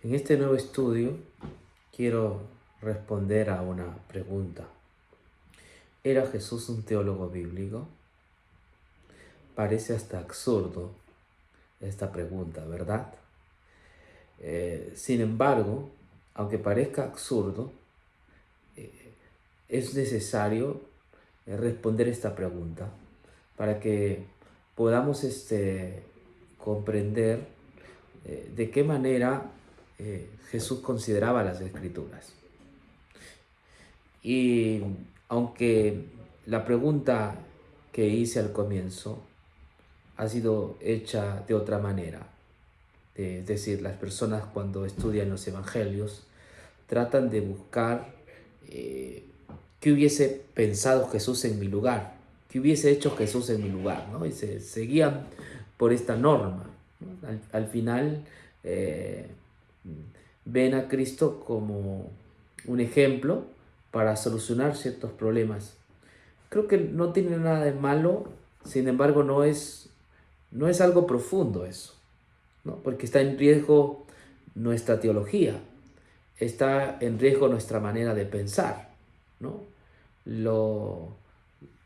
En este nuevo estudio quiero responder a una pregunta. ¿Era Jesús un teólogo bíblico? Parece hasta absurdo esta pregunta, ¿verdad? Sin embargo, aunque parezca absurdo, es necesario responder esta pregunta para que podamos comprender de qué manera Jesús consideraba las Escrituras. Y aunque la pregunta que hice al comienzo ha sido hecha de otra manera, es decir, las personas cuando estudian los evangelios tratan de buscar qué hubiese pensado Jesús en mi lugar, qué hubiese hecho Jesús en mi lugar, ¿no? Y se guían por esta norma, ¿no? Al final ven a Cristo como un ejemplo para solucionar ciertos problemas. Creo que no tiene nada de malo, sin embargo no es algo profundo eso, ¿no? Porque está en riesgo nuestra teología, está en riesgo nuestra manera de pensar, ¿no?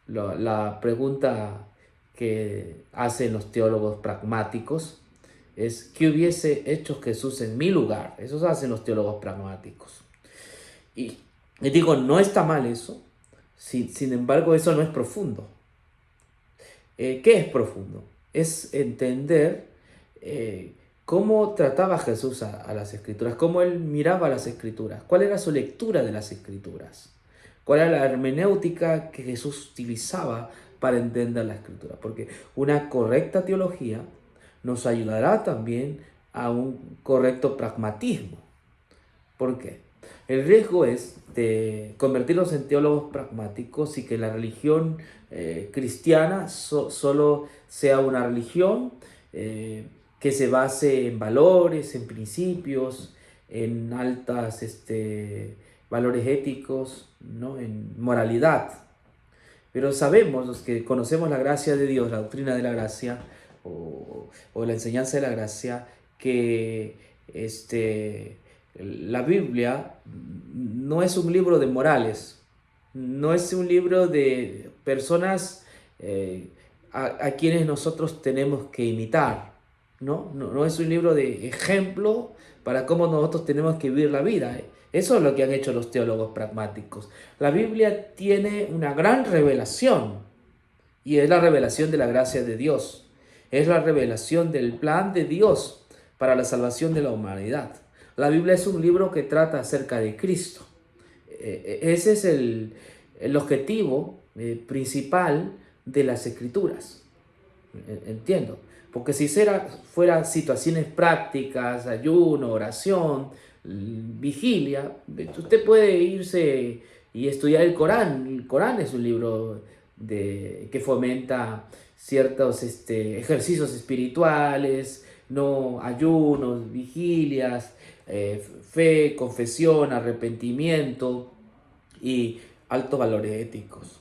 La pregunta que hacen los teólogos pragmáticos es ¿qué hubiese hecho Jesús en mi lugar? Eso hacen los teólogos pragmáticos. Y digo, no está mal eso, sin embargo eso no es profundo. ¿Qué es profundo? Es entender cómo trataba Jesús a las Escrituras, cómo él miraba las Escrituras, cuál era su lectura de las Escrituras, cuál era la hermenéutica que Jesús utilizaba para entender la Escritura. Porque una correcta teología nos ayudará también a un correcto pragmatismo. ¿Por qué? El riesgo es de convertirnos en teólogos pragmáticos y que la religión cristiana solo sea una religión que se base en valores, en principios, en altas valores éticos, ¿no? En moralidad. Pero sabemos, los que conocemos la gracia de Dios, la doctrina de la gracia o la enseñanza de la gracia, que la Biblia no es un libro de morales, no es un libro de personas a quienes nosotros tenemos que imitar, ¿no? No es un libro de ejemplo para cómo nosotros tenemos que vivir la vida. Eso es lo que han hecho los teólogos pragmáticos. La Biblia tiene una gran revelación y es la revelación de la gracia de Dios. Es la revelación del plan de Dios para la salvación de la humanidad. La Biblia es un libro que trata acerca de Cristo. Ese es el objetivo principal de las Escrituras. Entiendo. Porque si fuera situaciones prácticas, ayuno, oración, vigilia, usted puede irse y estudiar el Corán. El Corán es un libro que fomenta ciertos ejercicios espirituales, no ayunos, vigilias, fe, confesión, arrepentimiento y altos valores éticos.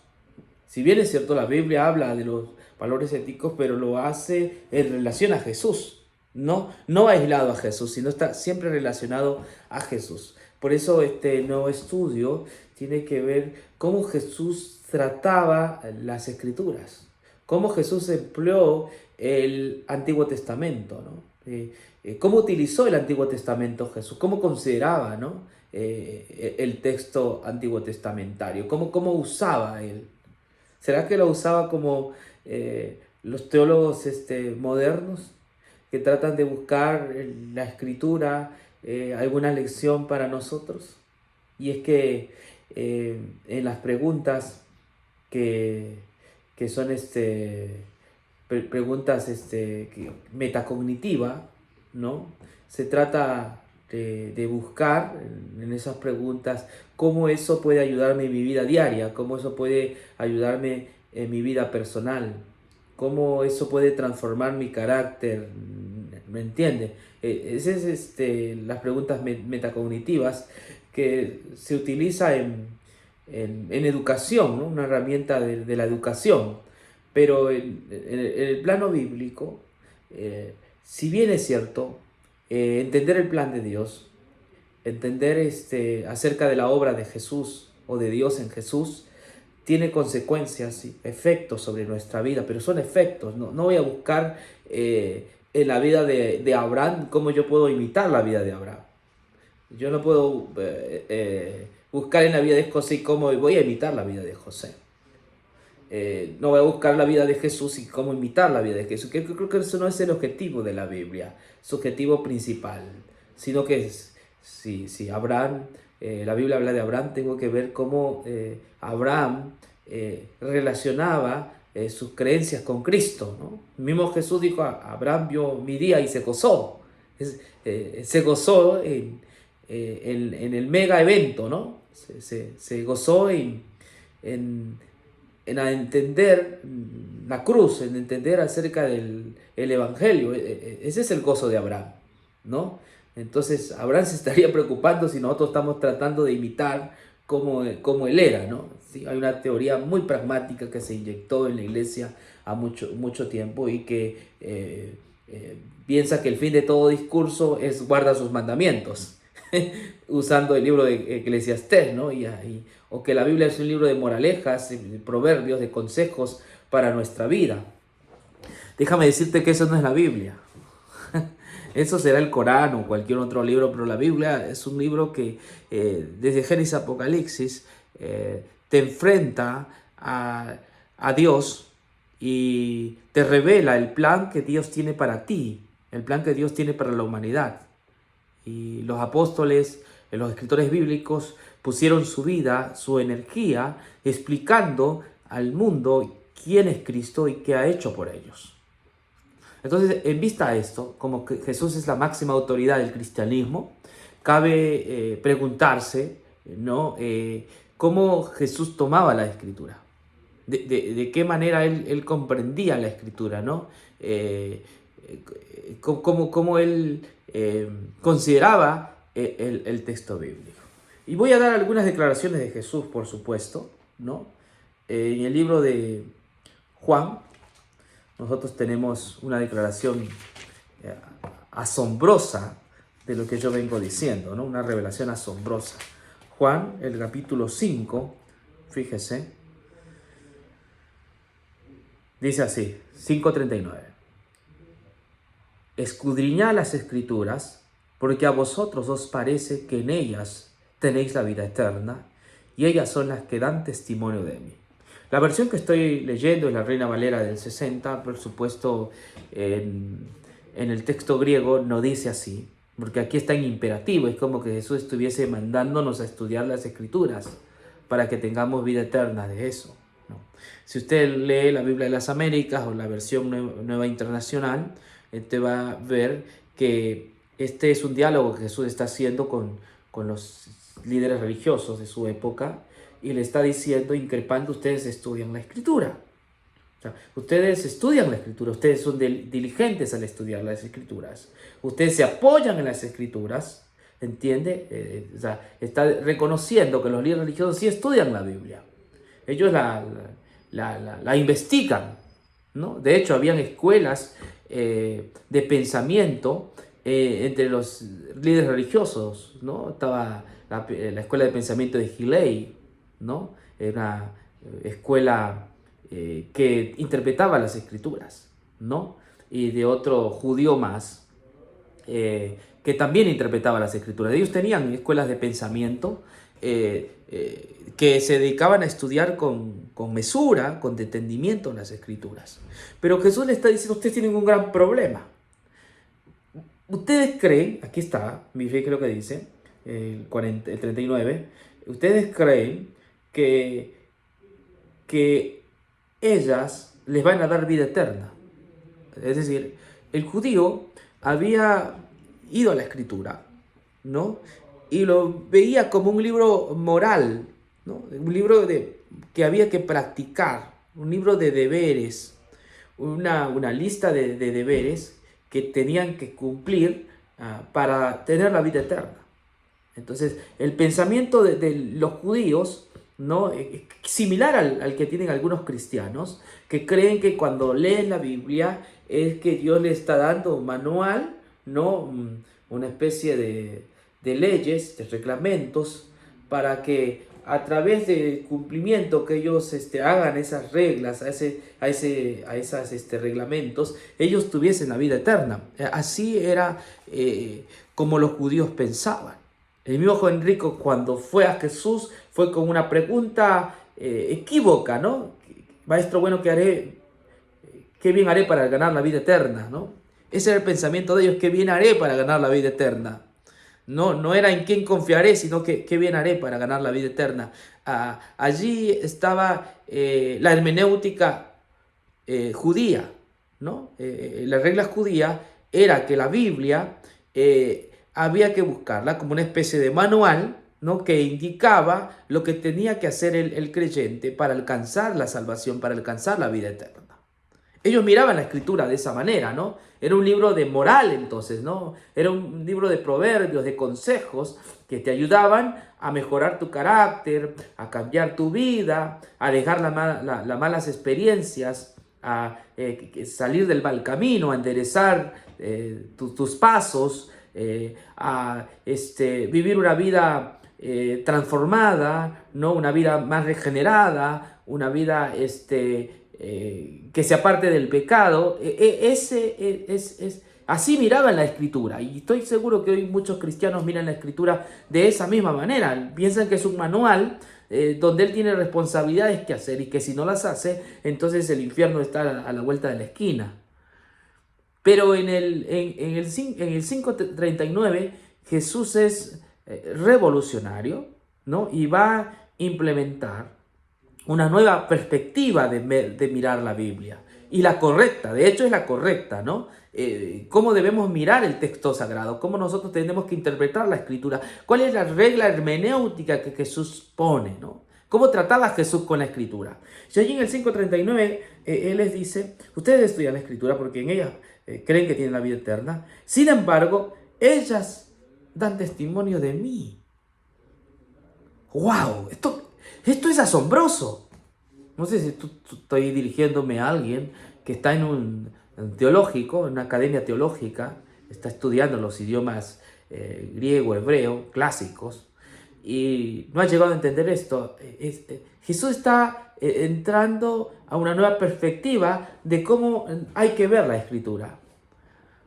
Si bien es cierto, la Biblia habla de los valores éticos, pero lo hace en relación a Jesús, no aislado a Jesús, sino está siempre relacionado a Jesús. Por eso este nuevo estudio tiene que ver cómo Jesús trataba las Escrituras, cómo Jesús empleó el Antiguo Testamento, ¿no? Cómo utilizó el Antiguo Testamento Jesús, cómo consideraba, ¿no? El texto antiguo testamentario, cómo usaba él. ¿Será que lo usaba como los teólogos modernos que tratan de buscar en la escritura alguna lección para nosotros? Y es que en las preguntas que, que son preguntas metacognitiva, ¿no? Se trata de buscar en esas preguntas cómo eso puede ayudarme en mi vida diaria, cómo eso puede ayudarme en mi vida personal, cómo eso puede transformar mi carácter, ¿me entiende? Esas es las preguntas metacognitivas que se utiliza en educación, ¿no? Una herramienta de la educación. Pero en el plano bíblico, si bien es cierto, entender el plan de Dios, entender acerca de la obra de Jesús o de Dios en Jesús, tiene consecuencias y efectos sobre nuestra vida, pero son efectos. No voy a buscar en la vida de Abraham cómo yo puedo imitar la vida de Abraham. Yo no puedo buscar en la vida de José cómo voy a imitar la vida de José. No voy a buscar la vida de Jesús y cómo imitar la vida de Jesús. Creo que eso no es el objetivo de la Biblia, su objetivo principal, sino que si Abraham, la Biblia habla de Abraham, tengo que ver cómo Abraham relacionaba sus creencias con Cristo, ¿no? El mismo Jesús dijo, Abraham vio mi día y se gozó. Se gozó en el mega evento, ¿no? Se gozó en entender la cruz, en entender acerca del Evangelio. Ese es el gozo de Abraham, ¿no? Entonces Abraham se estaría preocupando si nosotros estamos tratando de imitar como él era, ¿no? Sí, hay una teoría muy pragmática que se inyectó en la iglesia a mucho tiempo y que piensa que el fin de todo discurso es guardar sus mandamientos, usando el libro de Eclesiastés, ¿no? O que la Biblia es un libro de moralejas, de proverbios, de consejos para nuestra vida. Déjame decirte que eso no es la Biblia. Eso será el Corán o cualquier otro libro, pero la Biblia es un libro que desde Génesis a Apocalipsis te enfrenta a Dios y te revela el plan que Dios tiene para ti, el plan que Dios tiene para la humanidad. Y los apóstoles, los escritores bíblicos, pusieron su vida, su energía, explicando al mundo quién es Cristo y qué ha hecho por ellos. Entonces, en vista a esto, como que Jesús es la máxima autoridad del cristianismo, cabe preguntarse, ¿no? Cómo Jesús tomaba la Escritura, de qué manera él comprendía la Escritura, ¿no? Cómo él consideraba el texto bíblico. Y voy a dar algunas declaraciones de Jesús, por supuesto, ¿no? En el libro de Juan, nosotros tenemos una declaración asombrosa de lo que yo vengo diciendo, ¿no? Una revelación asombrosa. Juan, el capítulo 5, fíjese, dice así, 5:39. Escudriñad las Escrituras, porque a vosotros os parece que en ellas tenéis la vida eterna, y ellas son las que dan testimonio de mí. La versión que estoy leyendo es la Reina Valera del 60, por supuesto en el texto griego no dice así, porque aquí está en imperativo, es como que Jesús estuviese mandándonos a estudiar las Escrituras para que tengamos vida eterna de eso, ¿no? Si usted lee la Biblia de las Américas o la versión nueva internacional, te va a ver que este es un diálogo que Jesús está haciendo con los líderes religiosos de su época, y le está diciendo, increpando, ustedes estudian la Escritura. O sea, ustedes estudian la Escritura, ustedes son diligentes al estudiar las Escrituras. Ustedes se apoyan en las Escrituras, ¿entiende? O sea, está reconociendo que los líderes religiosos sí estudian la Biblia. Ellos la investigan, ¿no? De hecho, habían escuelas de pensamiento entre los líderes religiosos, ¿no? Estaba la escuela de pensamiento de Hillel, ¿no? Era una escuela que interpretaba las Escrituras, ¿no? Y de otro judío más que también interpretaba las Escrituras. Ellos tenían escuelas de pensamiento que se dedicaban a estudiar con mesura, con detenimiento las Escrituras. Pero Jesús le está diciendo, ustedes tienen un gran problema. Ustedes creen, aquí está, mi fe creo que dice, el 39, ustedes creen que ellas les van a dar vida eterna. Es decir, el judío había ido a la Escritura, ¿no? Y lo veía como un libro moral, ¿no? Un libro que había que practicar, un libro de deberes, una lista de deberes que tenían que cumplir para tener la vida eterna. Entonces, el pensamiento de los judíos, ¿no? Es similar al que tienen algunos cristianos, que creen que cuando leen la Biblia es que Dios les está dando un manual, ¿no? una especie de leyes, de reglamentos, para que a través del cumplimiento que ellos hagan esas reglas, a esas reglamentos, ellos tuviesen la vida eterna. Así era como los judíos pensaban. El mismo joven rico, cuando fue a Jesús, fue con una pregunta equívoca, ¿no? Maestro, bueno, ¿qué haré? ¿Qué bien haré para ganar la vida eterna? ¿No? Ese era el pensamiento de ellos, ¿qué bien haré para ganar la vida eterna? No era en quién confiaré, sino que qué bien haré para ganar la vida eterna. Allí estaba la hermenéutica judía, ¿no? La regla judía era que la Biblia había que buscarla como una especie de manual, ¿no? Que indicaba lo que tenía que hacer el creyente para alcanzar la salvación, para alcanzar la vida eterna. Ellos miraban la escritura de esa manera, ¿no? Era un libro de moral entonces, ¿no? Era un libro de proverbios, de consejos que te ayudaban a mejorar tu carácter, a cambiar tu vida, a dejar las malas experiencias, a salir del mal camino, a enderezar tus pasos, a vivir una vida transformada, ¿no? Una vida más regenerada, una vida que se aparte del pecado. Así miraban la escritura, y estoy seguro que hoy muchos cristianos miran la escritura de esa misma manera. Piensan que es un manual donde él tiene responsabilidades que hacer y que si no las hace, entonces el infierno está a la vuelta de la esquina. Pero en el 5:39 Jesús es revolucionario, ¿no? Y va a implementar una nueva perspectiva de mirar la Biblia. Y la correcta, de hecho es la correcta, ¿no? Cómo debemos mirar el texto sagrado, cómo nosotros tenemos que interpretar la escritura, cuál es la regla hermenéutica que Jesús pone, ¿no? Cómo trataba Jesús con la escritura. Y allí en el 5:39 Él les dice, ustedes estudian la escritura porque en ella creen que tienen la vida eterna. Sin embargo, ellas dan testimonio de mí. ¡Wow! Esto es asombroso. No sé si estoy dirigiéndome a alguien que está en un teológico, en una academia teológica, está estudiando los idiomas griego, hebreo, clásicos, y no ha llegado a entender esto. Jesús está entrando a una nueva perspectiva de cómo hay que ver la escritura.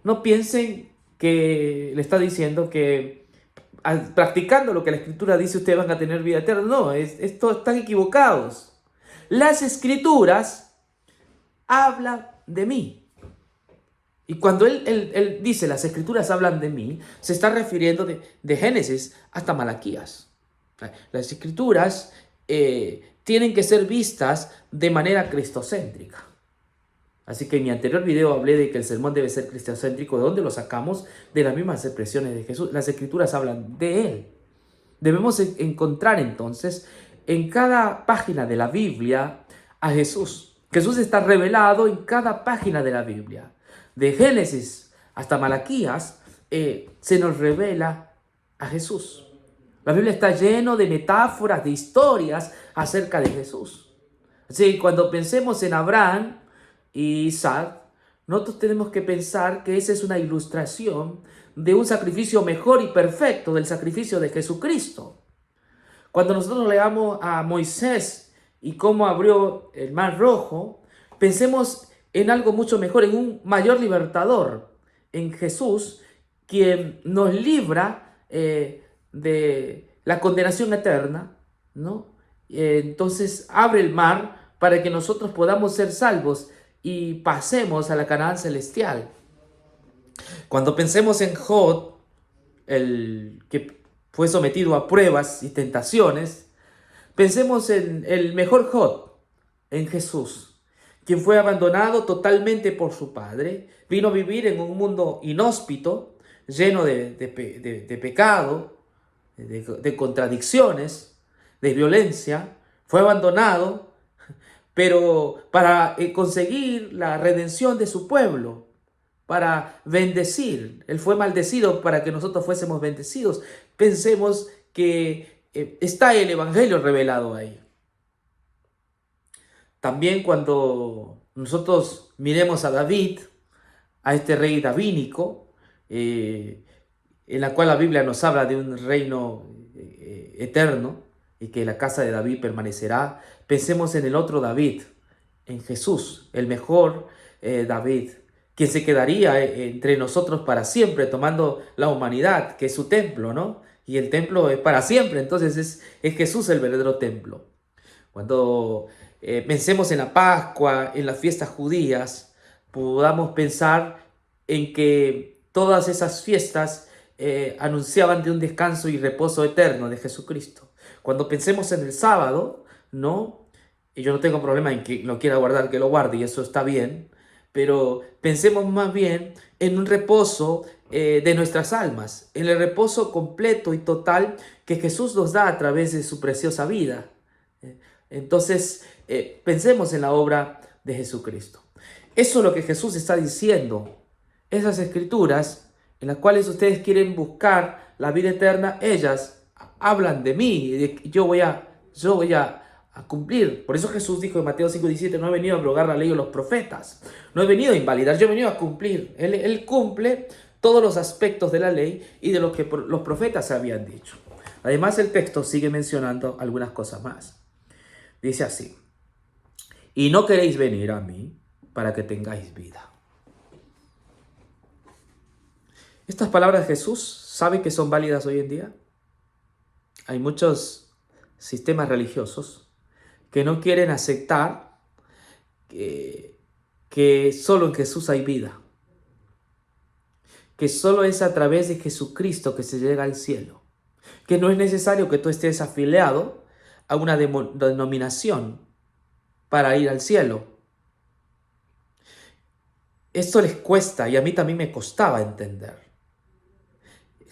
No piensen que le está diciendo que practicando lo que la escritura dice ustedes van a tener vida eterna. No, están equivocados. Las escrituras hablan de mí. Y cuando él dice las escrituras hablan de mí, se está refiriendo de Génesis hasta Malaquías. Las escrituras tienen que ser vistas de manera cristocéntrica. Así que en mi anterior video hablé de que el sermón debe ser cristocéntrico. ¿De dónde lo sacamos? De las mismas expresiones de Jesús. Las escrituras hablan de Él. Debemos encontrar entonces en cada página de la Biblia a Jesús. Jesús está revelado en cada página de la Biblia. De Génesis hasta Malaquías se nos revela a Jesús. La Biblia está lleno de metáforas, de historias acerca de Jesús. Así que cuando pensemos en Abraham y Isaac, nosotros tenemos que pensar que esa es una ilustración de un sacrificio mejor y perfecto, del sacrificio de Jesucristo. Cuando nosotros leamos a Moisés y cómo abrió el Mar Rojo, pensemos en algo mucho mejor, en un mayor libertador, en Jesús, quien nos libra de la condenación eterna, ¿no? Entonces abre el mar para que nosotros podamos ser salvos y pasemos a la Canaán celestial. Cuando pensemos en Job, el que fue sometido a pruebas y tentaciones, pensemos en el mejor Job, en Jesús, quien fue abandonado totalmente por su padre, vino a vivir en un mundo inhóspito, lleno de pecado, de contradicciones, de violencia, fue abandonado, pero para conseguir la redención de su pueblo, para bendecir. Él fue maldecido para que nosotros fuésemos bendecidos. Pensemos que está el Evangelio revelado ahí. También cuando nosotros miremos a David, a este rey davínico, en la cual la Biblia nos habla de un reino eterno y que la casa de David permanecerá, pensemos en el otro David, en Jesús, el mejor David, quien se quedaría entre nosotros para siempre, tomando la humanidad, que es su templo, ¿no? Y el templo es para siempre, entonces es Jesús el verdadero templo. Cuando pensemos en la Pascua, en las fiestas judías, podamos pensar en que todas esas fiestas anunciaban de un descanso y reposo eterno de Jesucristo. Cuando pensemos en el sábado, ¿no? Y yo no tengo problema en que lo quiera guardar, que lo guarde, y eso está bien, pero pensemos más bien en un reposo de nuestras almas, en el reposo completo y total que Jesús nos da a través de su preciosa vida. Entonces, pensemos en la obra de Jesucristo. Eso es lo que Jesús está diciendo. Esas escrituras en las cuales ustedes quieren buscar la vida eterna, ellas hablan de mí, de que yo voy a cumplir. Por eso Jesús dijo en Mateo 5:17, no he venido a abrogar la ley o los profetas, no he venido a invalidar, yo he venido a cumplir. Él cumple todos los aspectos de la ley y de lo que los profetas habían dicho. Además, el texto sigue mencionando algunas cosas más. Dice así: y no queréis venir a mí para que tengáis vida. Estas palabras de Jesús, ¿sabe que son válidas hoy en día? Hay muchos sistemas religiosos que no quieren aceptar que solo en Jesús hay vida, que solo es a través de Jesucristo que se llega al cielo, que no es necesario que tú estés afiliado a una denominación para ir al cielo. Esto les cuesta y a mí también me costaba entender.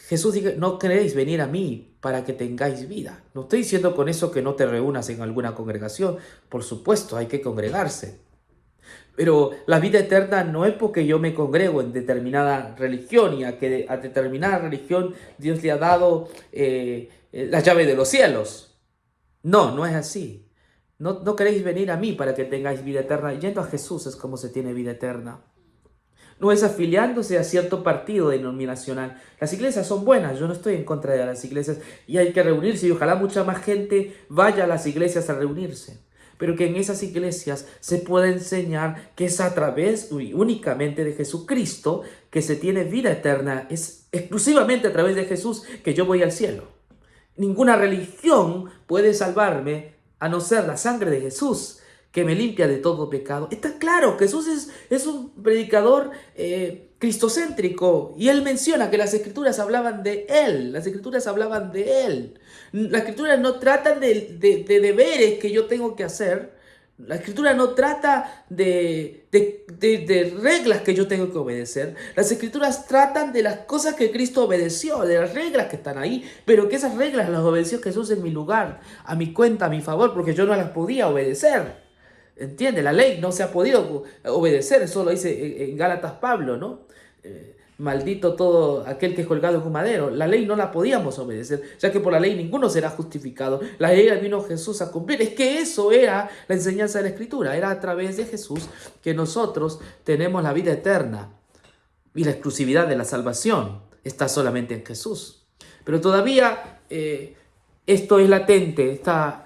Jesús dice, no queréis venir a mí para que tengáis vida. No estoy diciendo con eso que no te reúnas en alguna congregación. Por supuesto, hay que congregarse. Pero la vida eterna no es porque yo me congrego en determinada religión y a determinada religión Dios le ha dado la llave de los cielos. No, no es así. No queréis venir a mí para que tengáis vida eterna. Yendo a Jesús es como se tiene vida eterna. No es afiliándose a cierto partido denominacional. Las iglesias son buenas, yo no estoy en contra de las iglesias y hay que reunirse y ojalá mucha más gente vaya a las iglesias a reunirse. Pero que en esas iglesias se pueda enseñar que es a través y únicamente de Jesucristo que se tiene vida eterna. Es exclusivamente a través de Jesús que yo voy al cielo. Ninguna religión puede salvarme a no ser la sangre de Jesús, que me limpia de todo pecado. Está claro, Jesús es un predicador cristocéntrico y él menciona que las escrituras hablaban de él, las escrituras hablaban de él. Las escrituras no tratan de deberes que yo tengo que hacer, la escritura no trata de reglas que yo tengo que obedecer. Las escrituras tratan de las cosas que Cristo obedeció, de las reglas que están ahí, pero que esas reglas las obedeció Jesús en mi lugar, a mi cuenta, a mi favor, porque yo no las podía obedecer. ¿Entiende? La ley no se ha podido obedecer, eso lo dice en Gálatas Pablo, ¿no? Maldito todo aquel que es colgado en un madero. La ley no la podíamos obedecer, ya que por la ley ninguno será justificado. La ley vino Jesús a cumplir. Es que eso era la enseñanza de la Escritura. Era a través de Jesús que nosotros tenemos la vida eterna. Y la exclusividad de la salvación está solamente en Jesús. Pero todavía esto es latente, esta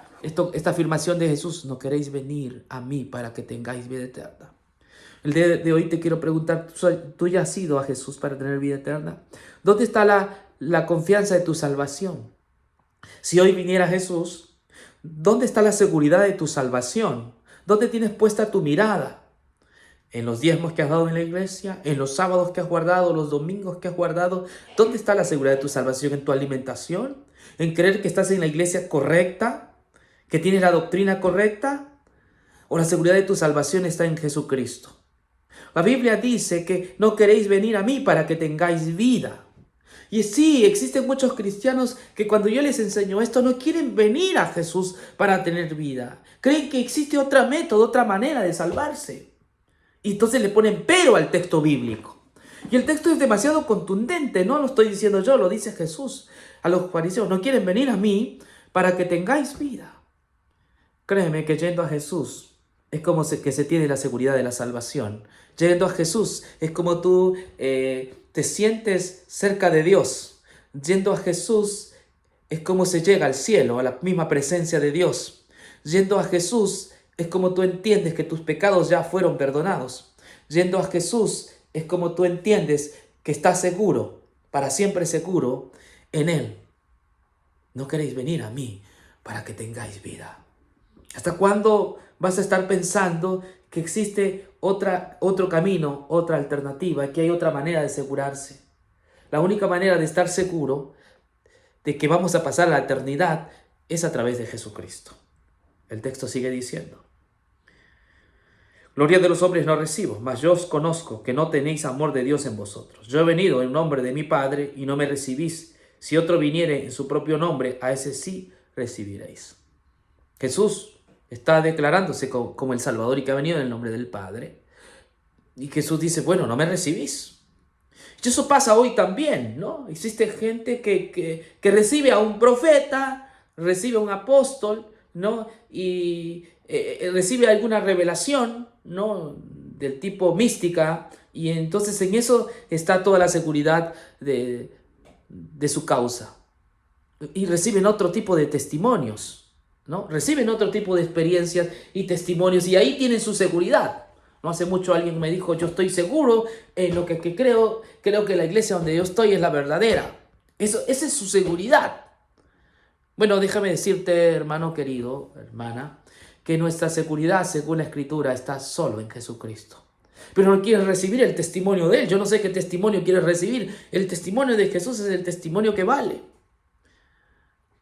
afirmación de Jesús: no queréis venir a mí para que tengáis vida eterna. El día de hoy te quiero preguntar, ¿tú ya has ido a Jesús para tener vida eterna? ¿Dónde está la confianza de tu salvación? Si hoy viniera Jesús, ¿dónde está la seguridad de tu salvación? ¿Dónde tienes puesta tu mirada? ¿En los diezmos que has dado en la iglesia? ¿En los sábados que has guardado? ¿Los domingos que has guardado? ¿Dónde está la seguridad de tu salvación? ¿En tu alimentación? ¿En creer que estás en la iglesia correcta? ¿Que tienes la doctrina correcta? ¿O la seguridad de tu salvación está en Jesucristo? La Biblia dice que no queréis venir a mí para que tengáis vida. Y sí, existen muchos cristianos que cuando yo les enseño esto no quieren venir a Jesús para tener vida. Creen que existe otro método, otra manera de salvarse. Y entonces le ponen pero al texto bíblico. Y el texto es demasiado contundente, no lo estoy diciendo yo, lo dice Jesús a los fariseos: no quieren venir a mí para que tengáis vida. Créeme que yendo a Jesús es como que se tiene la seguridad de la salvación. Yendo a Jesús es como tú te sientes cerca de Dios. Yendo a Jesús es como se llega al cielo, a la misma presencia de Dios. Yendo a Jesús es como tú entiendes que tus pecados ya fueron perdonados. Yendo a Jesús es como tú entiendes que estás seguro, para siempre seguro, en Él. No queréis venir a mí para que tengáis vida. ¿Hasta cuándo vas a estar pensando que existe otro camino, otra alternativa, que hay otra manera de asegurarse? La única manera de estar seguro de que vamos a pasar la eternidad es a través de Jesucristo. El texto sigue diciendo: gloria de los hombres no recibo, mas yo os conozco que no tenéis amor de Dios en vosotros. Yo he venido en nombre de mi Padre y no me recibís. Si otro viniere en su propio nombre, a ese sí recibiréis. Jesús está declarándose como el Salvador y que ha venido en el nombre del Padre. Y Jesús dice, bueno, no me recibís. Y eso pasa hoy también, ¿no? Existe gente que recibe a un profeta, recibe a un apóstol, ¿no? Y recibe alguna revelación, ¿no? Del tipo mística, y entonces en eso está toda la seguridad de su causa. Y reciben otro tipo de testimonios, ¿no? Reciben otro tipo de experiencias y testimonios, y ahí tienen su seguridad. No hace mucho alguien me dijo, yo estoy seguro en lo que creo que la iglesia donde yo estoy es la verdadera. Esa es su seguridad. Bueno, déjame decirte, hermano querido, hermana, que nuestra seguridad, según la Escritura, está solo en Jesucristo. Pero no quieres recibir el testimonio de Él. Yo no sé qué testimonio quieres recibir. El testimonio de Jesús es el testimonio que vale.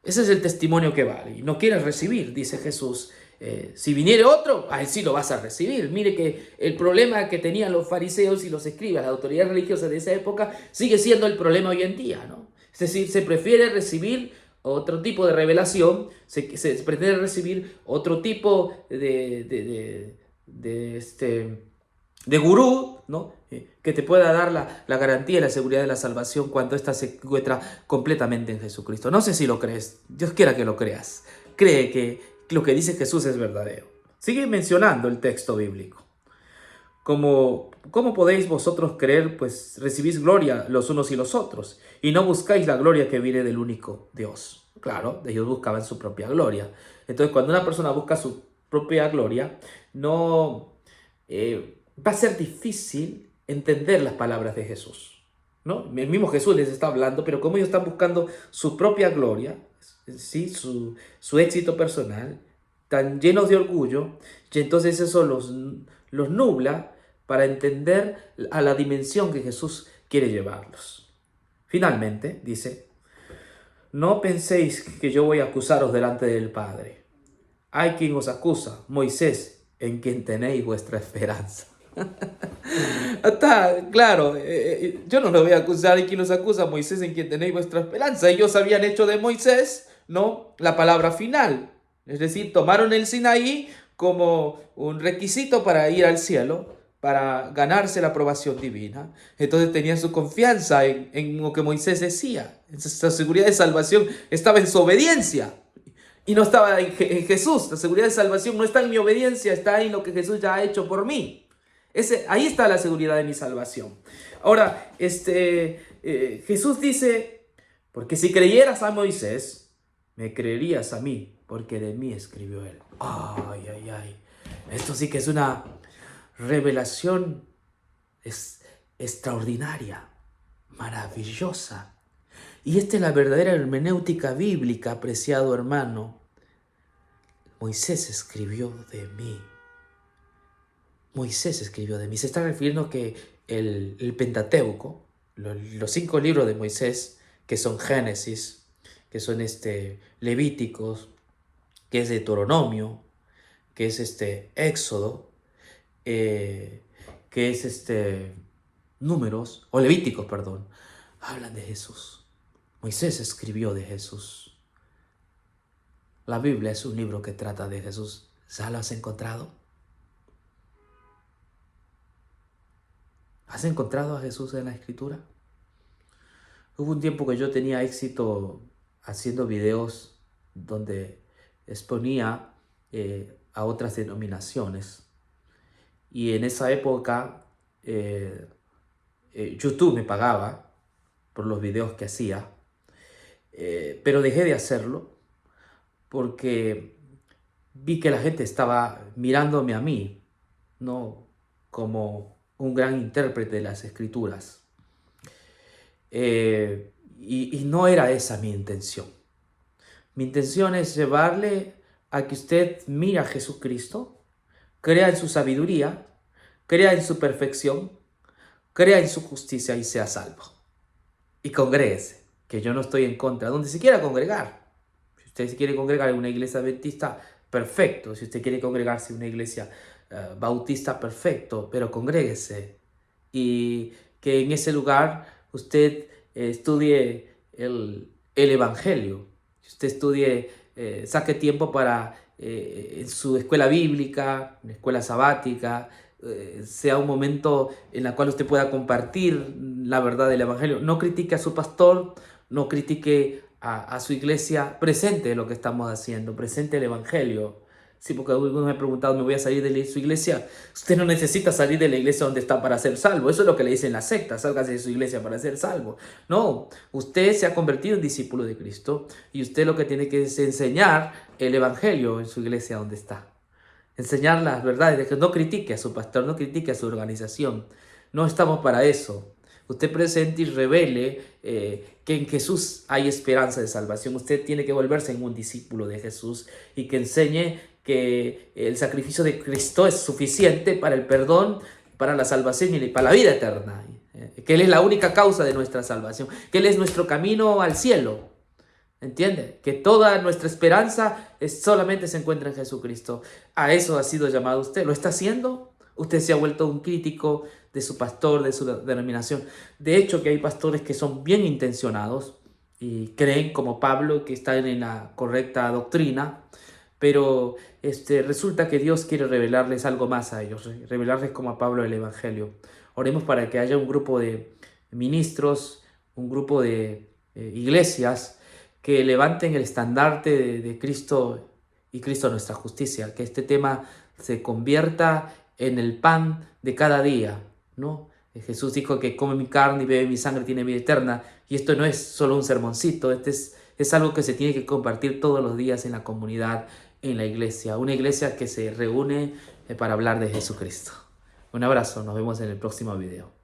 Ese es el testimonio que vale. Y no quieres recibir, dice Jesús. Si viniere otro, a él sí lo vas a recibir. Mire que el problema que tenían los fariseos y los escribas, las autoridades religiosas de esa época, sigue siendo el problema hoy en día, ¿no? Es decir, se prefiere recibir otro tipo de revelación, se pretende recibir otro tipo de gurú, ¿no? Que te pueda dar la garantía y la seguridad de la salvación cuando ésta se encuentra completamente en Jesucristo. No sé si lo crees, Dios quiera que lo creas. Cree que lo que dice Jesús es verdadero. Sigue mencionando el texto bíblico. ¿Cómo podéis vosotros creer? Pues recibís gloria los unos y los otros, y no buscáis la gloria que viene del único Dios. Claro, ellos buscaban su propia gloria. Entonces, cuando una persona busca su propia gloria, no va a ser difícil entender las palabras de Jesús, ¿no? El mismo Jesús les está hablando, pero como ellos están buscando su propia gloria, ¿sí? Su éxito personal, tan llenos de orgullo, y entonces eso los nubla para entender a la dimensión que Jesús quiere llevarlos. Finalmente, dice, no penséis que yo voy a acusaros delante del Padre. Hay quien os acusa, Moisés, en quien tenéis vuestra esperanza. Está claro, yo no lo voy a acusar, y quien los acusa, Moisés, en quien tenéis vuestra esperanza. Ellos habían hecho de Moisés, ¿no?, la palabra final. Es decir, tomaron el Sinaí como un requisito para ir al cielo, para ganarse la aprobación divina. Entonces tenían su confianza en lo que Moisés decía. Esa seguridad de salvación estaba en su obediencia y no estaba en Jesús. La seguridad de salvación no está en mi obediencia, está en lo que Jesús ya ha hecho por mí. Ahí está la seguridad de mi salvación. Ahora, Jesús dice, porque si creyeras a Moisés, me creerías a mí, porque de mí escribió él. Ay, ay, ay. Esto sí que es una revelación extraordinaria, maravillosa. Y esta es la verdadera hermenéutica bíblica, apreciado hermano. Moisés escribió de mí. Moisés escribió de mí. Se está refiriendo que el Pentateuco, los 5 libros de Moisés, que son Génesis, que son Levíticos, que es Deuteronomio, que es Éxodo, que es Números, o Levíticos, perdón, hablan de Jesús. Moisés escribió de Jesús. La Biblia es un libro que trata de Jesús. ¿Ya lo has encontrado? ¿Has encontrado a Jesús en la Escritura? Hubo un tiempo que yo tenía éxito haciendo videos donde exponía a otras denominaciones. Y en esa época YouTube me pagaba por los videos que hacía. pero dejé de hacerlo porque vi que la gente estaba mirándome a mí, no como un gran intérprete de las escrituras. Y no era esa mi intención. Mi intención es llevarle a que usted mire a Jesucristo, crea en su sabiduría, crea en su perfección, crea en su justicia y sea salvo. Y congréguese, que yo no estoy en contra, donde se quiera congregar. Si usted se quiere congregar en una iglesia adventista, perfecto. Si usted quiere congregarse en una iglesia bautista, perfecto, pero congréguese. Y que en ese lugar usted estudie el Evangelio. Si usted estudie, saque tiempo para en su escuela bíblica, en escuela sabática, sea un momento en el cual usted pueda compartir la verdad del Evangelio. No critique a su pastor, no critique a su iglesia, presente lo que estamos haciendo, presente el Evangelio. Sí, porque algunos me han preguntado, ¿me voy a salir de su iglesia? Usted no necesita salir de la iglesia donde está para ser salvo. Eso es lo que le dicen las sectas, sálgase de su iglesia para ser salvo. No, usted se ha convertido en discípulo de Cristo y usted lo que tiene que es enseñar el Evangelio en su iglesia donde está. Enseñar las verdades, de que no critique a su pastor, no critique a su organización. No estamos para eso. Usted presente y revele que en Jesús hay esperanza de salvación. Usted tiene que volverse en un discípulo de Jesús y que enseñe que el sacrificio de Cristo es suficiente para el perdón, para la salvación y para la vida eterna. Que Él es la única causa de nuestra salvación, que Él es nuestro camino al cielo. ¿Entiende? Que toda nuestra esperanza solamente se encuentra en Jesucristo. A eso ha sido llamado usted. ¿Lo está haciendo? Usted se ha vuelto un crítico de su pastor, de su denominación. De hecho, que hay pastores que son bien intencionados y creen, como Pablo, que están en la correcta doctrina, pero resulta que Dios quiere revelarles algo más a ellos, revelarles como a Pablo el Evangelio. Oremos para que haya un grupo de ministros, un grupo de iglesias que levanten el estandarte de Cristo y Cristo nuestra justicia, que este tema se convierta en el pan de cada día, ¿no? Jesús dijo que come mi carne y bebe mi sangre, tiene vida eterna, y esto no es solo un sermoncito, es algo que se tiene que compartir todos los días en la comunidad, en la iglesia, una iglesia que se reúne para hablar de Jesucristo. Un abrazo, nos vemos en el próximo video.